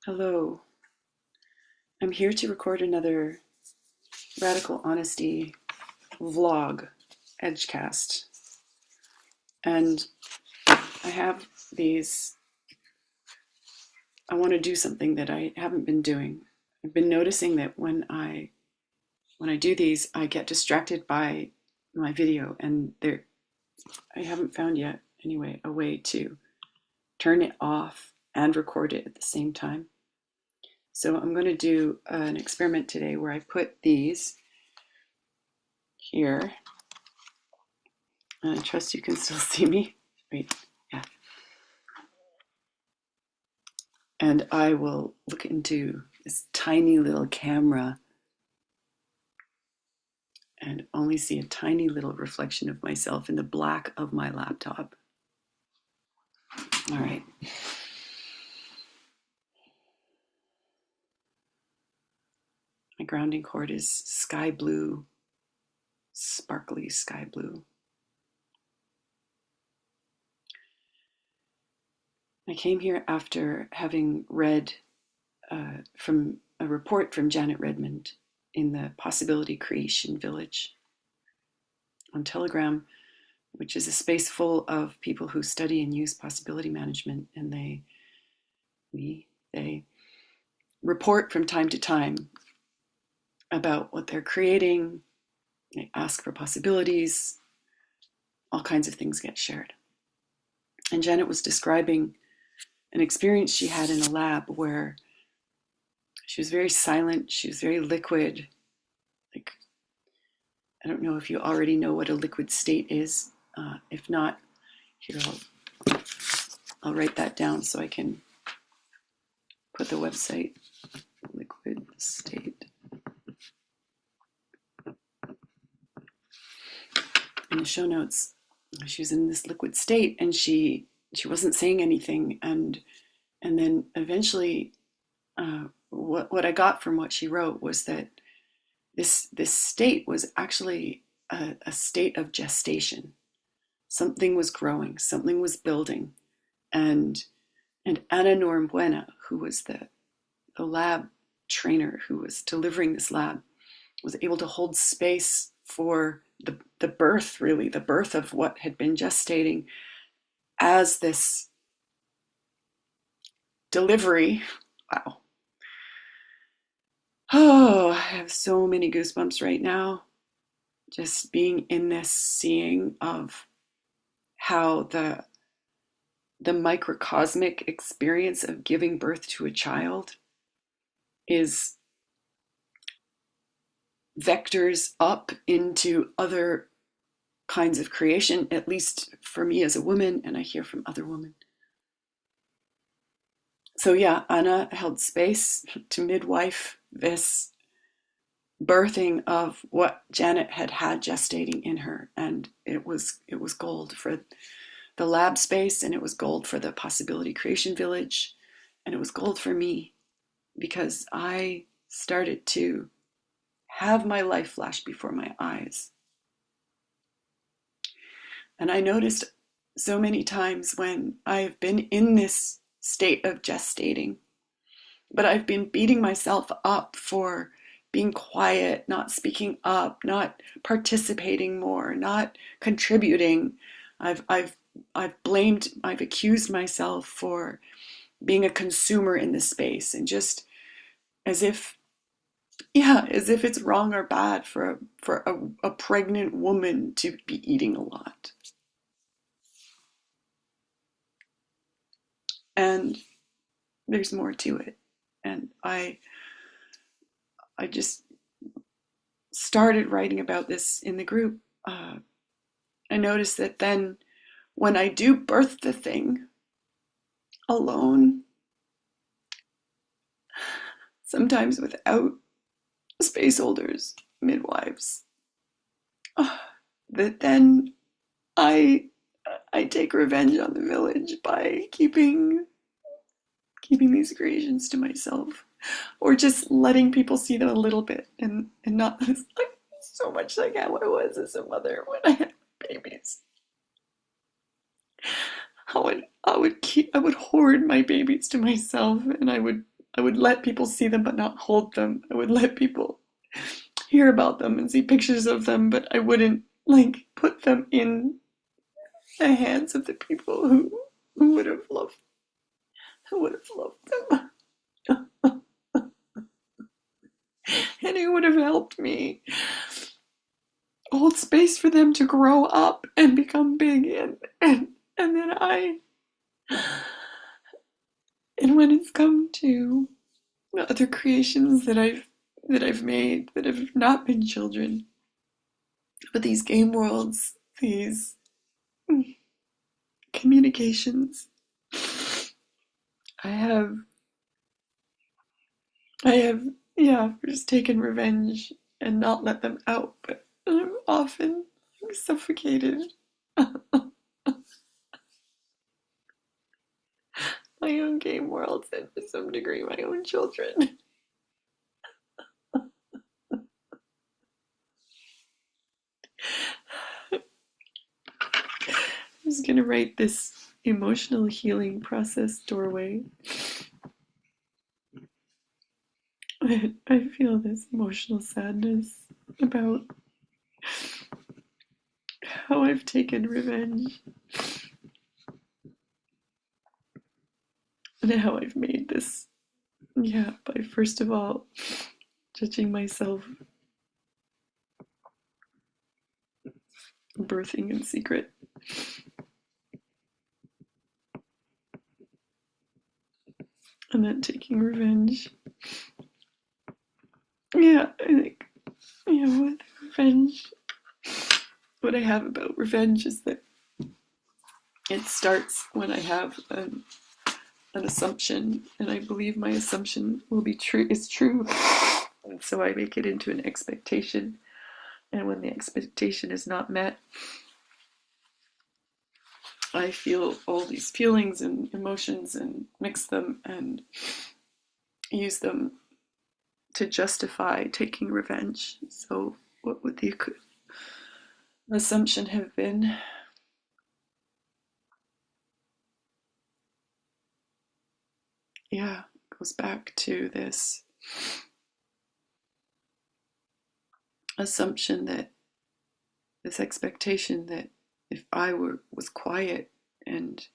Hello, I'm here to record another Radical Honesty vlog, Edgecast. And I have these, I want to do something that I haven't been doing. I've been noticing that when I do these, I get distracted by my video, and I haven't found yet, anyway, a way to turn it off and record it at the same time. So I'm going to do an experiment today where I put these here. I trust you can still see me. Wait, yeah. And I will look into this tiny little camera and only see a tiny little reflection of myself in the black of my laptop. All right. My grounding cord is sky blue, sparkly sky blue. I came here after having read from a report from Janet Redmond in the Possibility Creation Village on Telegram, which is a space full of people who study and use possibility management, and they report from time to time about what they're creating. They ask for possibilities. All kinds of things get shared. And Janet was describing an experience she had in a lab where she was very silent, she was very liquid. Like, I don't know if you already know what a liquid state is. If not, here, I'll write that down so I can put the website, liquid state. In the show notes. She was in this liquid state, and she wasn't saying anything, and then eventually what I got from what she wrote was that this state was actually a state of gestation. Something was growing, something was building, and Ana Norambuena, who was the lab trainer who was delivering this lab, was able to hold space for the birth, really, the birth of what had been gestating as this delivery. Wow. Oh, I have so many goosebumps right now. Just being in this seeing of how the microcosmic experience of giving birth to a child is vectors up into other kinds of creation, at least for me as a woman, and I hear from other women. So yeah, Anna held space to midwife this birthing of what Janet had gestating in her, and it was gold for the lab space, and it was gold for the Possibility Creation Village, and it was gold for me because I started to have my life flash before my eyes. And I noticed so many times when I've been in this state of gestating, but I've been beating myself up for being quiet, not speaking up, not participating more, not contributing. I've accused myself for being a consumer in this space, and just as if it's wrong or bad for a pregnant woman to be eating a lot. And there's more to it. And I just started writing about this in the group. I noticed that then when I do birth the thing alone, sometimes without space holders, midwives, that then I take revenge on the village by keeping these creations to myself, or just letting people see them a little bit, and not so much like how I was as a mother when I had babies. I would hoard my babies to myself, and I would I would let people see them but not hold them. I would let people hear about them and see pictures of them, but I wouldn't like put them in the hands of the people who would have loved them. And it would have helped me hold space for them to grow up and become big, and then and when it's come to the other creations that I've made that have not been children, but these game worlds, these communications, I have I have, yeah, just taken revenge and not let them out, but I'm often suffocated. My own game worlds and to some degree my own children. I'm just gonna write this emotional healing process doorway. I feel this emotional sadness about how I've taken revenge and how I've made this, yeah, by first of all judging myself, birthing in secret, and then taking revenge. Yeah, I think, with revenge, what I have about revenge is that it starts when I have an assumption, and I believe my assumption will be true. Is true, and so I make it into an expectation. And when the expectation is not met, I feel all these feelings and emotions and mix them and use them to justify taking revenge. So, what would the assumption have been? Yeah, it goes back to this assumption that this expectation that if I was quiet and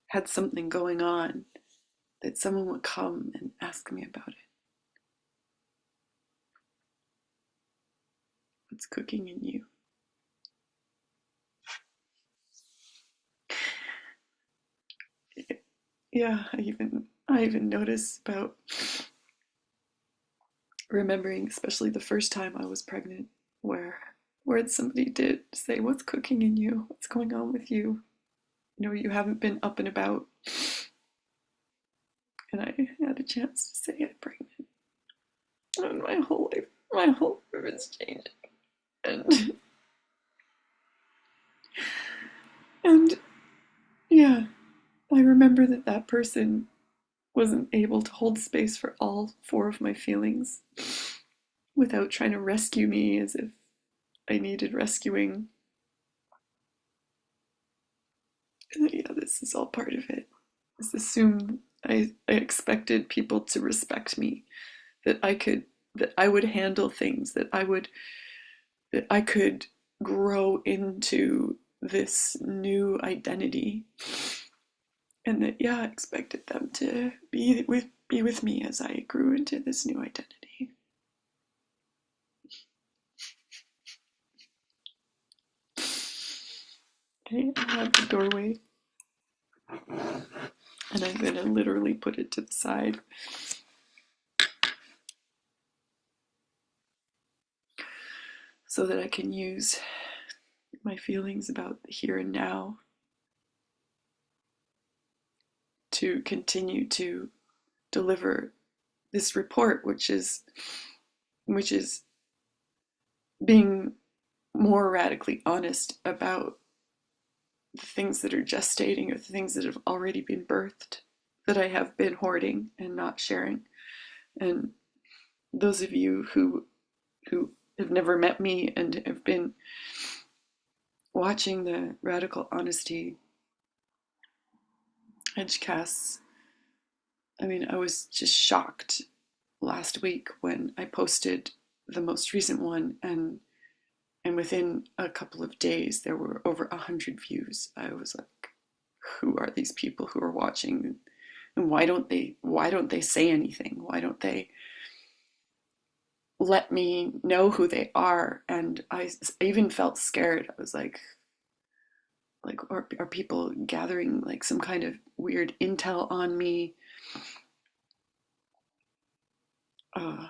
had something going on, that someone would come and ask me about it. What's cooking in you? Yeah, I even notice about remembering, especially the first time I was pregnant, where somebody did say, "What's cooking in you? What's going on with you? You haven't been up and about." And I had a chance to say I'm pregnant, and my whole life is changing. And and yeah, I remember that person wasn't able to hold space for all four of my feelings without trying to rescue me as if I needed rescuing. And yeah, this is all part of it. Just assume I expected people to respect me, that I would handle things, that I could grow into this new identity, and that, yeah, I expected them to be with me as I grew into this new identity. Okay, I have the doorway, and I'm gonna literally put it to the side so that I can use my feelings about the here and now to continue to deliver this report, which is being more radically honest about the things that are gestating or the things that have already been birthed that I have been hoarding and not sharing. And those of you who have never met me and have been watching the Radical Honesty Edgecasts, I mean, I was just shocked last week when I posted the most recent one, and within a couple of days there were over 100 views. I was like, who are these people who are watching, and why don't they say anything? Why don't they let me know who they are? And I even felt scared. I was like, are people gathering like some kind of weird intel on me? uh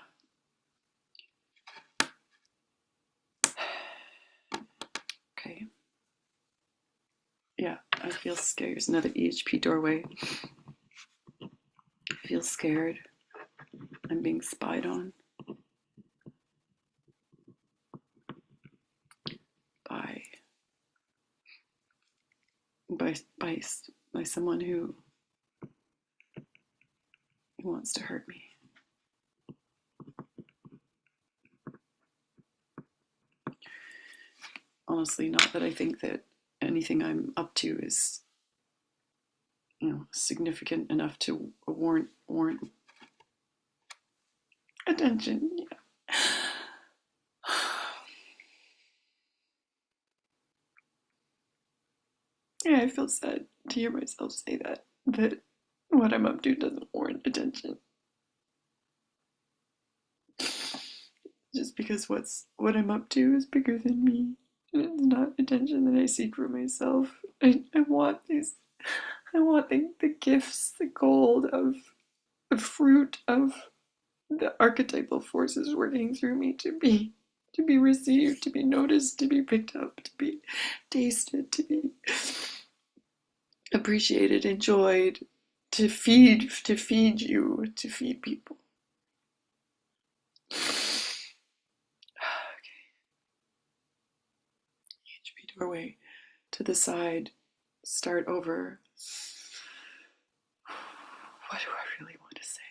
okay, yeah, I feel scared. There's another EHP doorway. I feel scared. I'm being spied on by by by by someone who wants to hurt me. Honestly, not that I think that anything I'm up to is, significant enough to warrant attention. Yeah. Yeah, I feel sad to hear myself say that what I'm up to doesn't warrant attention. Just because what I'm up to is bigger than me. And it's not attention that I seek for myself. I want these I want the gifts, the gold of the fruit of the archetypal forces working through me to be received, to be noticed, to be picked up, to be tasted, to be appreciated, enjoyed, to feed you, to feed people. HP doorway to the side, start over. What do I really want to say?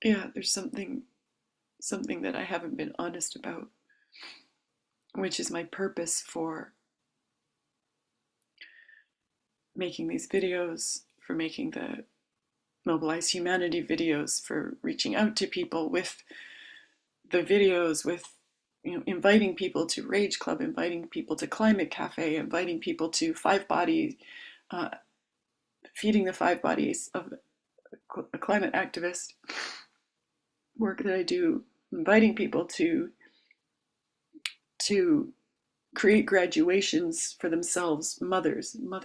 Yeah, there's something that I haven't been honest about, which is my purpose for making these videos, for making the Mobilize Humanity videos, for reaching out to people with the videos, with inviting people to Rage Club, inviting people to Climate Cafe, inviting people to Five Body, uh, feeding the five bodies of a climate activist work that I do, inviting people to create graduations for themselves, mother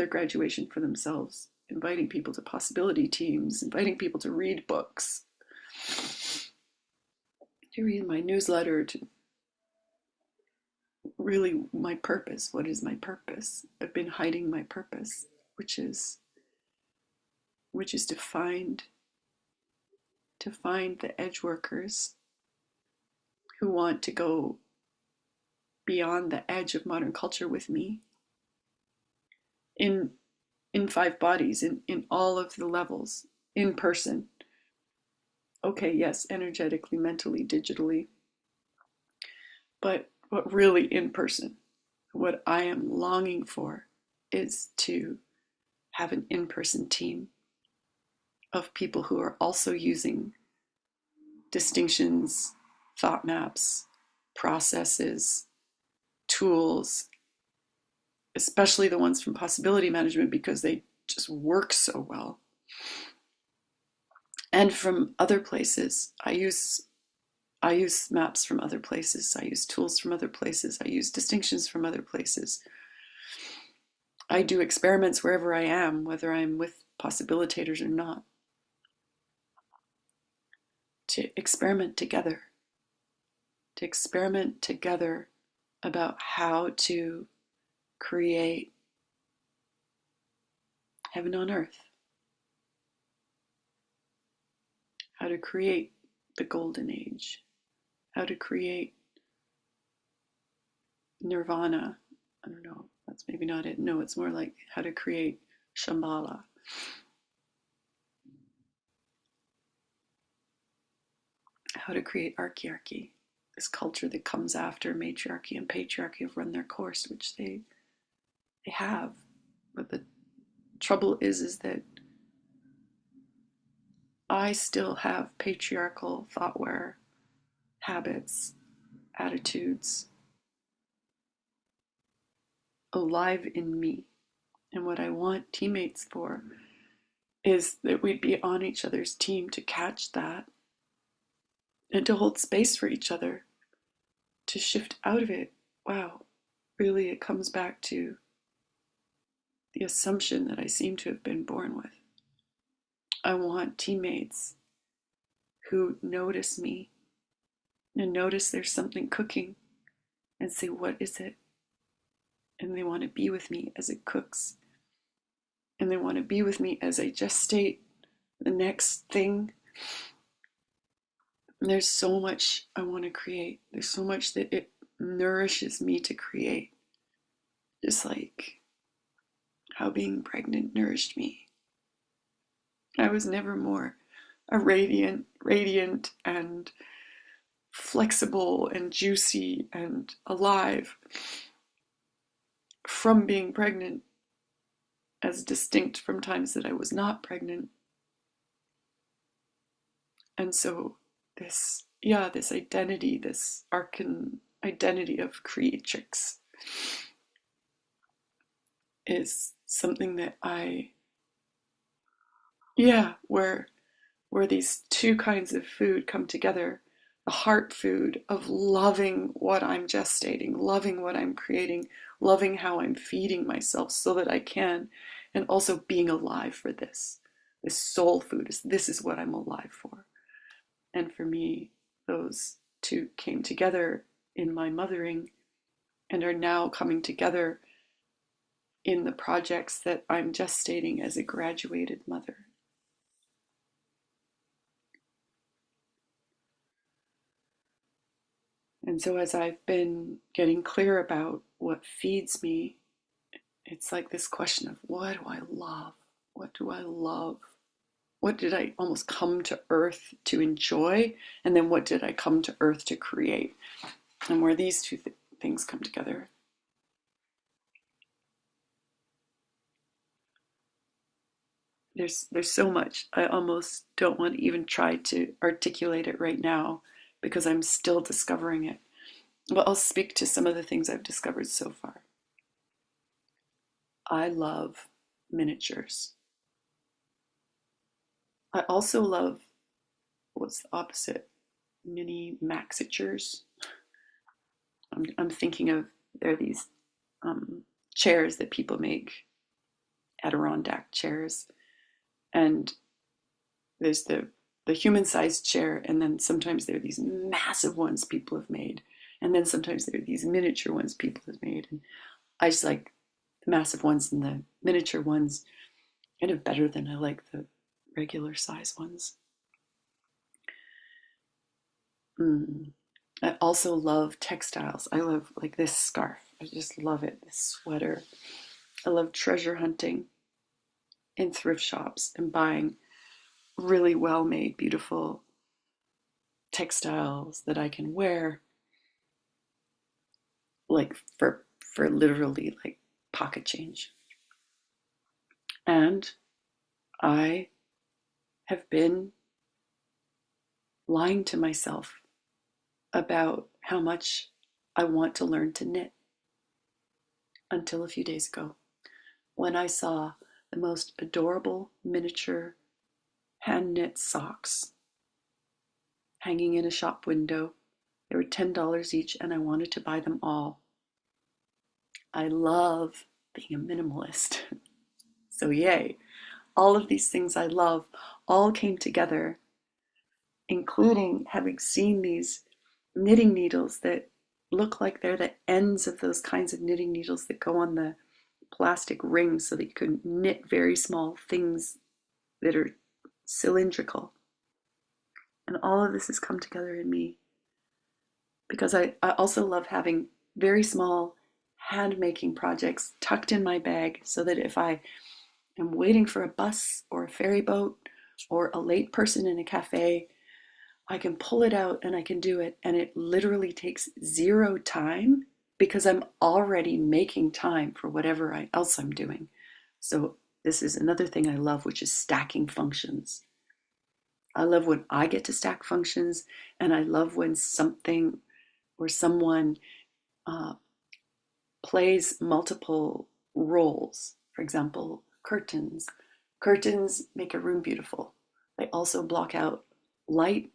graduation for themselves, inviting people to possibility teams, inviting people to read books, to read my newsletter, to really my purpose. What is my purpose? I've been hiding my purpose, which is to find the edge workers who want to go beyond the edge of modern culture with me in in five bodies, in all of the levels, in person. Okay, yes, energetically, mentally, digitally, but really in person. What I am longing for is to have an in-person team of people who are also using distinctions, thought maps, processes, tools, especially the ones from possibility management because they just work so well. And from other places, I use maps from other places. I use tools from other places. I use distinctions from other places. I do experiments wherever I am, whether I'm with possibilitators or not, to experiment together, about how to create heaven on earth, how to create the golden age, how to create nirvana. I don't know, that's maybe not it. No, it's more like how to create Shambhala, how to create archiarchy, this culture that comes after matriarchy and patriarchy have run their course, which they have. But the trouble is that I still have patriarchal thoughtware, habits, attitudes alive in me. And what I want teammates for is that we'd be on each other's team to catch that and to hold space for each other, to shift out of it. Wow, really, it comes back to the assumption that I seem to have been born with. I want teammates who notice me and notice there's something cooking and say, what is it? And they want to be with me as it cooks. And they want to be with me as I gestate the next thing. And there's so much I want to create. There's so much that it nourishes me to create. Just like how being pregnant nourished me. I was never more a radiant and flexible and juicy and alive from being pregnant, as distinct from times that I was not pregnant. And so this identity, this archon identity of creatrix is something that where these two kinds of food come together, the heart food of loving what I'm gestating, loving what I'm creating, loving how I'm feeding myself so that I can, and also being alive for this. This soul food, this is what I'm alive for. And for me, those two came together in my mothering and are now coming together in the projects that I'm gestating as a graduated mother. And so as I've been getting clear about what feeds me, it's like this question of what do I love? What do I love? What did I almost come to earth to enjoy? And then what did I come to earth to create? And where these two things come together. There's so much. I almost don't want to even try to articulate it right now because I'm still discovering it. But I'll speak to some of the things I've discovered so far. I love miniatures. I also love, what's the opposite? Mini maxitures. I'm thinking of, there are these chairs that people make, Adirondack chairs. And there's the human-sized chair, and then sometimes there are these massive ones people have made. And then sometimes there are these miniature ones people have made. And I just like the massive ones and the miniature ones kind of better than I like the regular size ones. I also love textiles. I love like this scarf. I just love it. This sweater. I love treasure hunting in thrift shops and buying really well-made, beautiful textiles that I can wear, like for literally like pocket change. And I have been lying to myself about how much I want to learn to knit until a few days ago, when I saw the most adorable miniature hand knit socks hanging in a shop window. They were $10 each, and I wanted to buy them all. I love being a minimalist. So yay. All of these things I love all came together, including having seen these knitting needles that look like they're the ends of those kinds of knitting needles that go on the plastic rings so that you can knit very small things that are cylindrical. And all of this has come together in me because I also love having very small hand making projects tucked in my bag so that if I am waiting for a bus or a ferry boat or a late person in a cafe, I can pull it out and I can do it. And it literally takes zero time because I'm already making time for whatever else I'm doing. So this is another thing I love, which is stacking functions. I love when I get to stack functions, and I love when something or someone uh, plays multiple roles. For example, curtains. Curtains make a room beautiful. They also block out light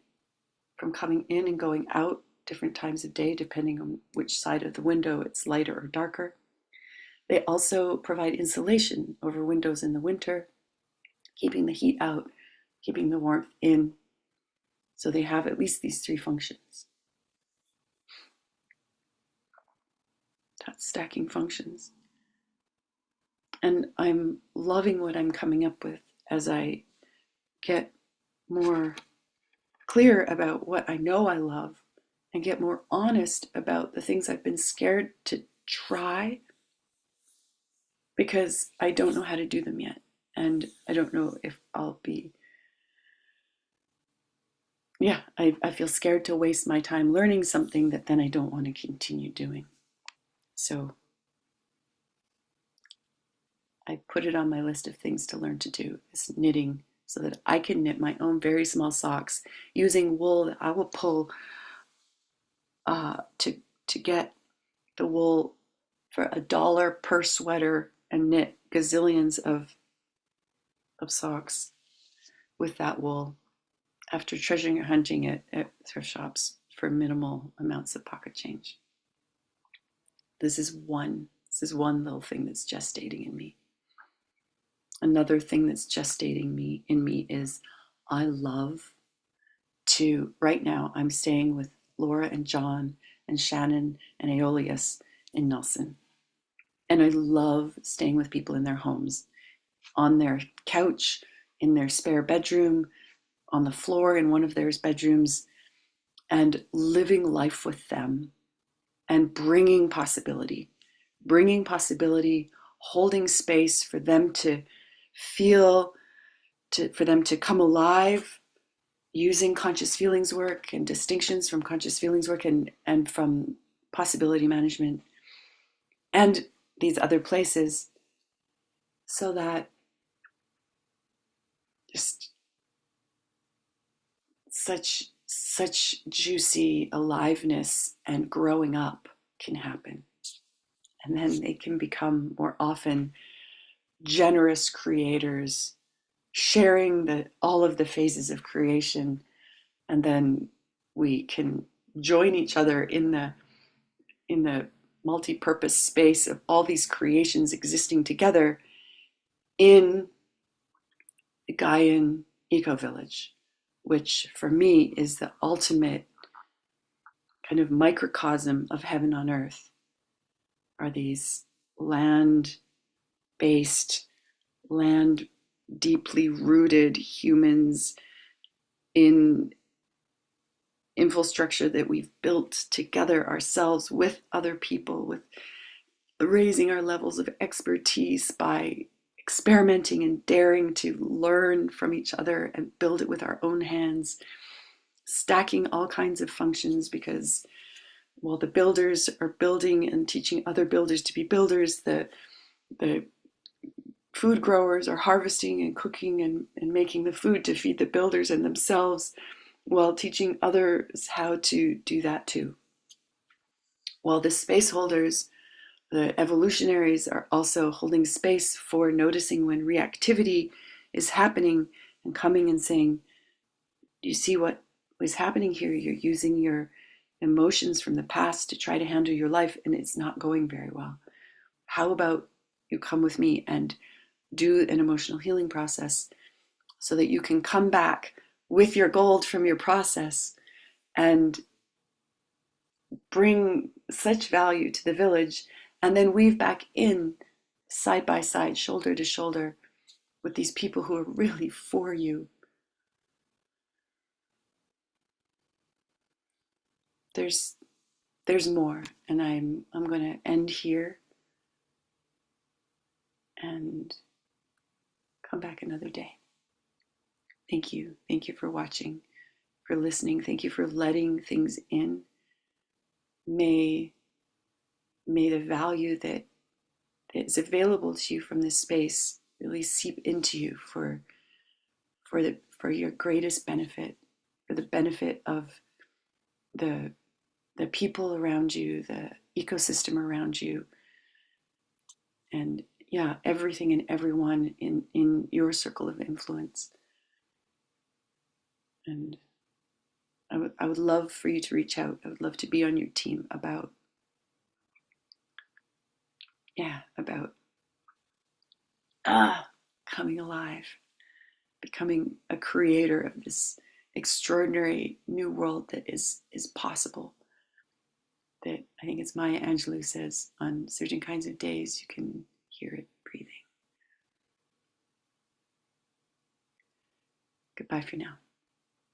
from coming in and going out different times of day, depending on which side of the window it's lighter or darker. They also provide insulation over windows in the winter, keeping the heat out, keeping the warmth in. So they have at least these three functions. That's stacking functions. And I'm loving what I'm coming up with as I get more clear about what I know I love and get more honest about the things I've been scared to try because I don't know how to do them yet. And I don't know if I'll be, I feel scared to waste my time learning something that then I don't want to continue doing. So I put it on my list of things to learn to do is knitting so that I can knit my own very small socks using wool that I will pull to get the wool for $1 per sweater and knit gazillions of socks with that wool after treasure hunting it at thrift shops for minimal amounts of pocket change. This is one little thing that's gestating in me. Another thing that's gestating in me is I love to, right now, I'm staying with Laura and John and Shannon and Aeolius in Nelson. And I love staying with people in their homes, on their couch, in their spare bedroom, on the floor in one of their bedrooms, and living life with them and bringing possibility, holding space for them to feel, for them to come alive, using conscious feelings work and distinctions from conscious feelings work and from possibility management and these other places, so that just such juicy aliveness and growing up can happen. And then they can become more often generous creators, sharing all of the phases of creation, and then we can join each other in the multi-purpose space of all these creations existing together in the Gaian eco-village, which for me is the ultimate kind of microcosm of heaven on earth, are these land-based, land deeply rooted humans in infrastructure that we've built together ourselves with other people, with raising our levels of expertise by experimenting and daring to learn from each other and build it with our own hands, stacking all kinds of functions because while the builders are building and teaching other builders to be builders, the food growers are harvesting and cooking and making the food to feed the builders and themselves, while teaching others how to do that too. While the space holders, the evolutionaries, are also holding space for noticing when reactivity is happening and coming and saying, do you see what was happening here? You're using your emotions from the past to try to handle your life and it's not going very well. How about you come with me and do an emotional healing process so that you can come back with your gold from your process and bring such value to the village, and then weave back in side by side, shoulder to shoulder with these people who are really for you. There's more, and I'm going to end here and come back another day. Thank you for watching, for listening. Thank you for letting things in. May the value that is available to you from this space really seep into you for your greatest benefit, for the benefit of the people around you, the ecosystem around you, and yeah, everything and everyone in your circle of influence. And I would love for you to reach out. I would love to be on your team about, yeah, about coming alive, becoming a creator of this extraordinary new world that is possible. That I think it's Maya Angelou says, on certain kinds of days you can hear it breathing. Goodbye for now.